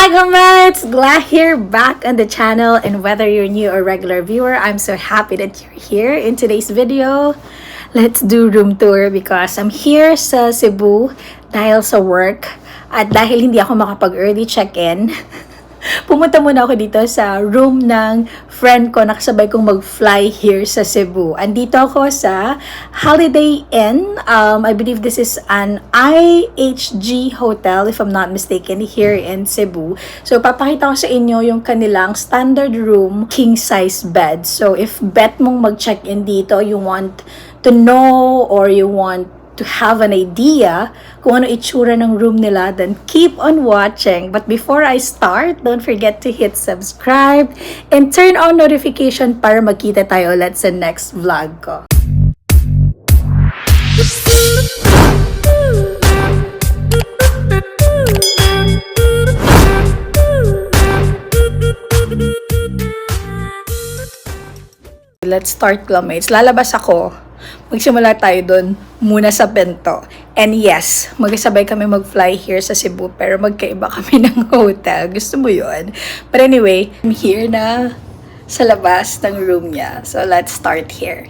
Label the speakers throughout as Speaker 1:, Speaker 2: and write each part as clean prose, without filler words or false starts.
Speaker 1: Hi guys! Glad here back on the channel, and whether you're new or regular viewer, I'm so happy that you're here. In today's video, let's do room tour because I'm here sa Cebu dahil sa work at dahil hindi ako makapag-early check-in. Pumunta muna ako dito sa room ng friend ko, nakasabay kong mag-fly here sa Cebu. Andito ako sa Holiday Inn. I believe this is an IHG hotel, if I'm not mistaken, here in Cebu. So, papakita ko sa inyo yung kanilang standard room, king-size bed. So, if bet mong mag-check-in dito, you want to know or you want to have an idea kung ano itsura ng room nila, then keep on watching. But before I start, don't forget to hit subscribe and turn on notification para magkita tayo ulit sa next vlog ko. Let's start, classmates. Lalabas ako. Magsimula tayo doon muna sa bento. And yes, magkasabay kami mag-fly here sa Cebu, pero magkaiba kami ng hotel. Gusto mo yun? But anyway, I'm here na sa labas ng room niya. So let's start here.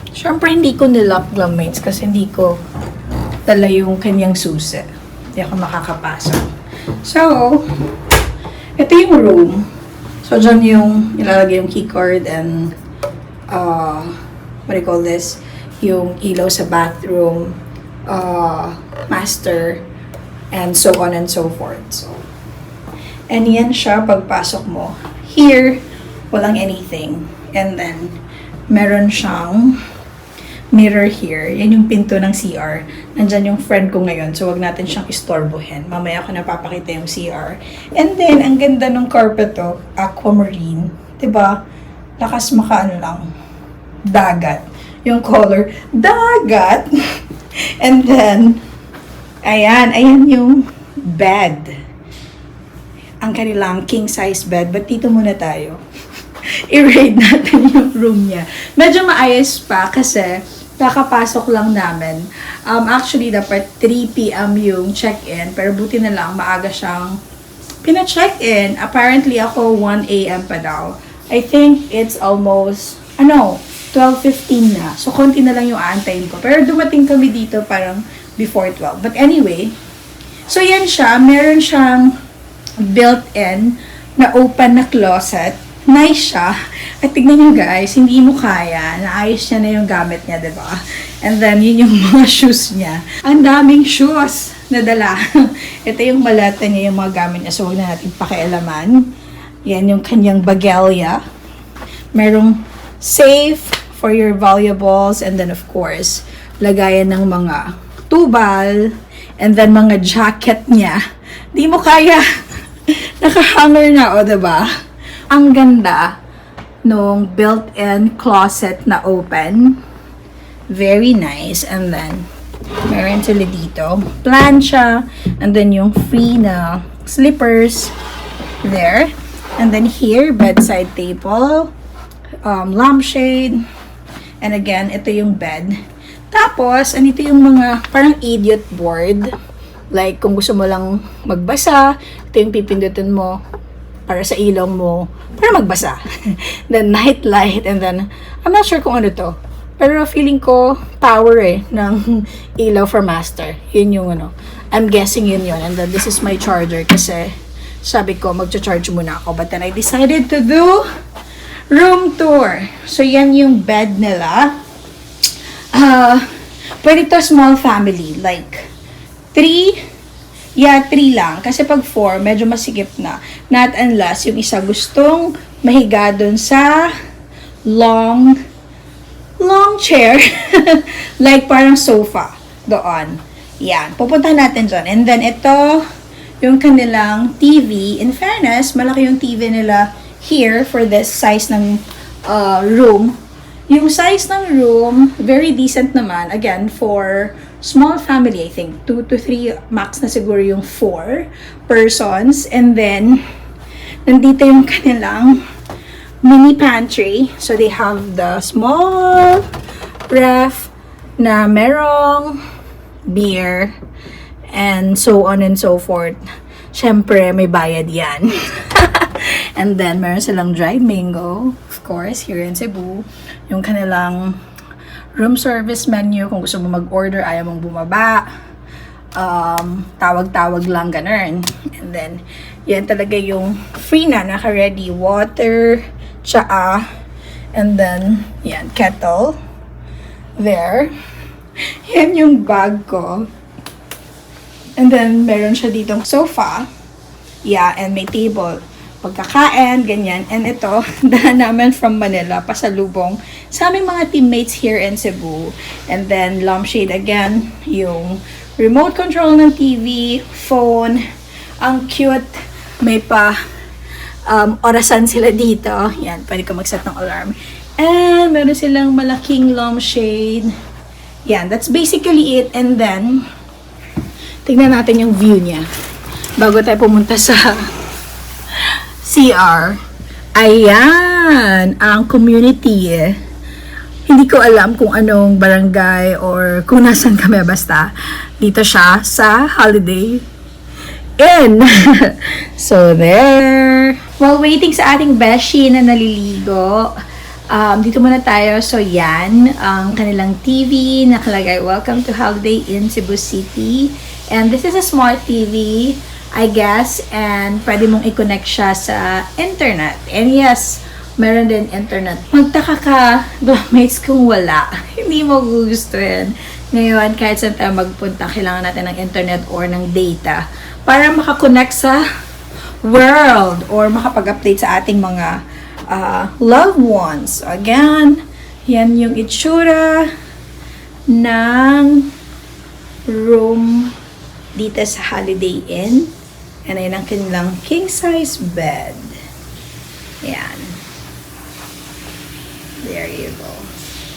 Speaker 1: Siyempre, hindi ko nilock, classmates, kasi hindi ko dala yung kanyang susi. Hindi ako makakapasok. So, ito yung room. So, dyan yung ilalagay yung keycard and what do you call this? Yung ilaw sa bathroom, master, and so on and so forth. So, and yan siya pagpasok mo. Here, walang anything. And then, meron siyang mirror here. Yan yung pinto ng CR. Nandyan yung friend ko ngayon, so wag natin siyang istorbohin. Mamaya ko napapakita yung CR. And then, ang ganda ng carpet to, aquamarine. Diba? Lakas makaano lang. Dagat. Yung color, dagat. And then, ayan yung bed. Ang kanilang king-size bed. But dito muna tayo. I-rate natin yung room niya. Medyo maayos pa kasi kakapasok lang namin. Actually, dapat 3 p.m. yung check-in. Pero buti na lang, maaga siyang pina-check-in. Apparently, ako 1 a.m. pa daw. I think it's almost, 12:15 na. So, konti na lang yung aantayin ko. Pero dumating kami dito parang before 12. But anyway, so yan siya. Meron siyang built-in na open na closet. Nice siya. At tignan nyo guys, hindi mo kaya. Naayos niya na yung gamit niya, diba? And then, yun yung mga shoes niya. Ang daming shoes na dala. Ito yung malata niya, yung mga gamit niya. So, huwag na natin pakialaman. Yan yung kanyang bagelya. Merong safe for your valuables, and then of course, lagayan ng mga tubal, and then mga jacket niya. Di mo kaya, naka-hanger na, o diba? Ang ganda nung built-in closet na open. Very nice. And then, meron sila dito. Plancha, and then yung free na slippers there. And then here, bedside table, lampshade, and again, ito yung bed. Tapos, andito yung mga parang idiot board. Like, kung gusto mo lang magbasa, ito yung pipindutin mo para sa ilaw mo, para magbasa. Then, night light, and then, I'm not sure kung ano to. Pero feeling ko, power ng ilaw for master. Yun yung I'm guessing yun. And then, this is my charger kasi sabi ko, magcha-charge muna ako. But then, I decided to do room tour. So, yan yung bed nila. Pwede to small family. Like, 3 lang. Kasi pag 4, medyo masikip na. Not unless yung isa gustong mahiga dun sa long chair. Like, parang sofa. Doon. Yan. Pupuntahan natin dyan. And then, ito, yung kanilang TV. In fairness, malaki yung TV nila here for this size ng room. Yung size ng room, very decent naman. Again, for small family, I think. 2 to 3, max na siguro yung 4 persons. And then, nandito yung kanilang mini pantry. So, they have the small ref na merong beer and so on and so forth. syempre, may bayad yan. And then, meron silang dried mango, of course, here in Cebu. Yung kanilang room service menu, kung gusto mo mag-order, ayaw mong bumaba. Tawag-tawag lang, ganun. And then, yan talaga yung free na, naka-ready. Water, tsaa, and then, yan, kettle. There. Yan yung bag ko. And then, meron siya ditong sofa. Yeah, and may table. Pagkakain, ganyan. And ito, dala namin from Manila, pasalubong sa aming mga teammates here in Cebu. And then, lampshade again, yung remote control ng TV, phone. Ang cute. May pa orasan sila dito. Yan, pwede ko mag-set ng alarm. And meron silang malaking lampshade. Yan, that's basically it. And then, tignan natin yung view niya. Bago tayo pumunta sa CR. Ayan, ang community. Hindi ko alam kung anong barangay or kung nasan kami. Basta, dito siya sa Holiday Inn. So, there. While waiting sa ating beshi na naliligo, dito muna tayo. So, yan. Ang kanilang TV. Nakalagay, Welcome to Holiday Inn Cebu City. And this is a smart TV, I guess. And pwede mong i-connect siya sa internet. And yes, meron din internet. Magtaka ka, mates, kung wala. Hindi mo gugustuhin. Ngayon, kahit saan tayo magpunta, kailangan natin ng internet or ng data para makakonect sa world or makapag-update sa ating mga loved ones. So, again, yan yung itsura ng room dito sa Holiday Inn. And ayan ang kanilang king-size bed. Yan. There you go.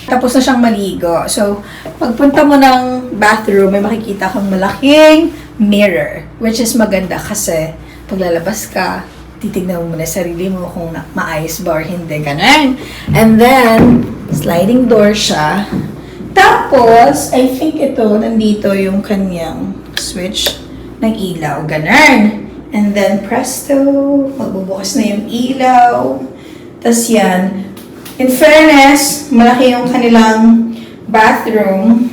Speaker 1: Tapos na siyang maligo. So, pagpunta mo ng bathroom, may makikita kang malaking mirror. Which is maganda kasi paglalabas ka, titignan mo muna sarili mo kung maayos ba or hindi. Ganun. And then, sliding door siya. Tapos, I think ito, nandito yung kanyang switch ng ilaw. Ganun. And then, presto, magbubukas na yung ilaw. Tapos yan. In fairness, malaki yung kanilang bathroom.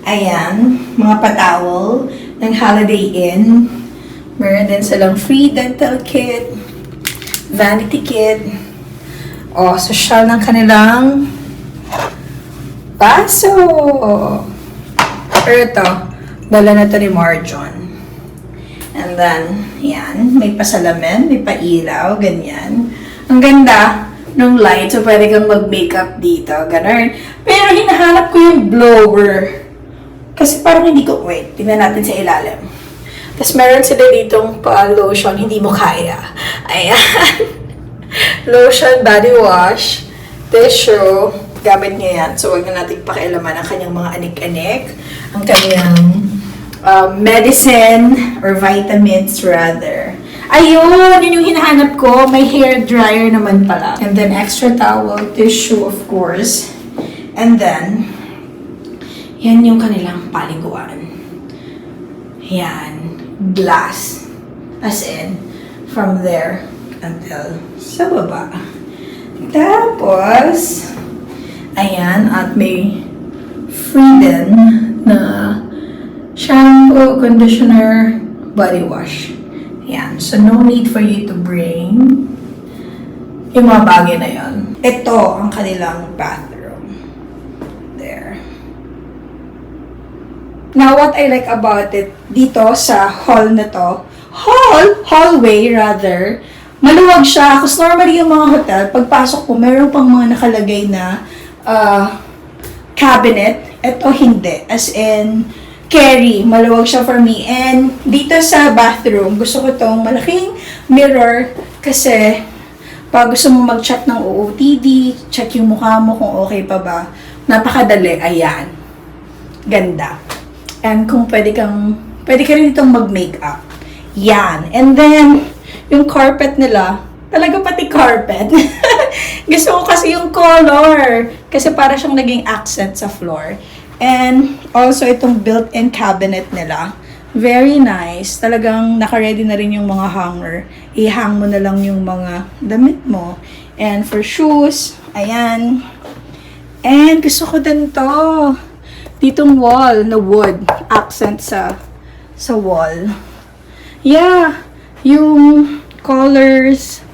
Speaker 1: Ayan, mga patawel ng Holiday Inn. Meron din silang free dental kit, vanity kit. O, social ng kanilang baso. Pero ito, dala na to ni Marjon. And then, yan, may pasalamin, may pailaw, ganyan. Ang ganda ng light, so pwede kang mag-makeup dito, ganun. Pero hinahanap ko yung blower. Kasi parang hindi ko, wait, tingnan natin sa ilalim. Tapos meron sila ditong pa-lotion, hindi mo kaya. Ayan. Lotion, body wash, tissue, gamit niya yan. So, wag na natin pakialaman ang kanyang mga anik-anik. Ang kanyang medicine or vitamins rather. Ayun! Yun yung hinahanap ko. May hair dryer naman pala. And then, extra towel, tissue, of course. And then, yan yung kanilang paliguan. Yan. Glass. As in, from there until sa baba. Tapos, ayan, at may free din na shampoo, conditioner, body wash. Yan. So, no need for you to bring yung mga bagay na yun. Ito ang kanilang bathroom. There. Now, what I like about it, dito sa hall na to, hallway rather, maluwag siya. Kasi normally yung mga hotel, pagpasok ko, meron pang mga nakalagay na cabinet. Ito hindi. As in, carry. Maluwag siya for me. And dito sa bathroom, gusto ko tong malaking mirror kasi pag gusto mo mag-chat ng OOTD, check yung mukha mo kung okay pa ba. Napakadali. Ayan. Ganda. And kung pwede ka rin ditong mag-makeup. Yan. And then, yung carpet nila, talaga pati carpet. Gusto ko kasi yung color. Kasi para siyang naging accent sa floor. And also, itong built-in cabinet nila. Very nice. Talagang naka-ready na rin yung mga hanger. I-hang mo na lang yung mga damit mo. And for shoes, ayan. And gusto ko din to. Ditong wall na wood. Accent sa wall. Yeah. Yung colors,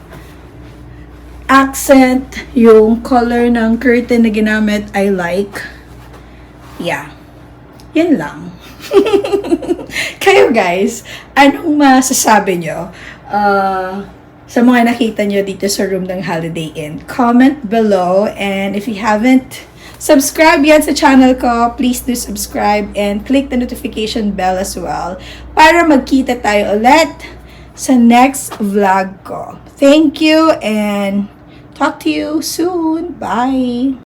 Speaker 1: accent, yung color ng curtain na ginamit, I like. Yeah. Yan lang. Kayo guys, anong masasabi nyo sa mga nakita nyo dito sa room ng Holiday Inn? Comment below, and if you haven't subscribed yet sa channel ko, please do subscribe and click the notification bell as well para magkita tayo ulit sa next vlog ko. Thank you and talk to you soon. Bye!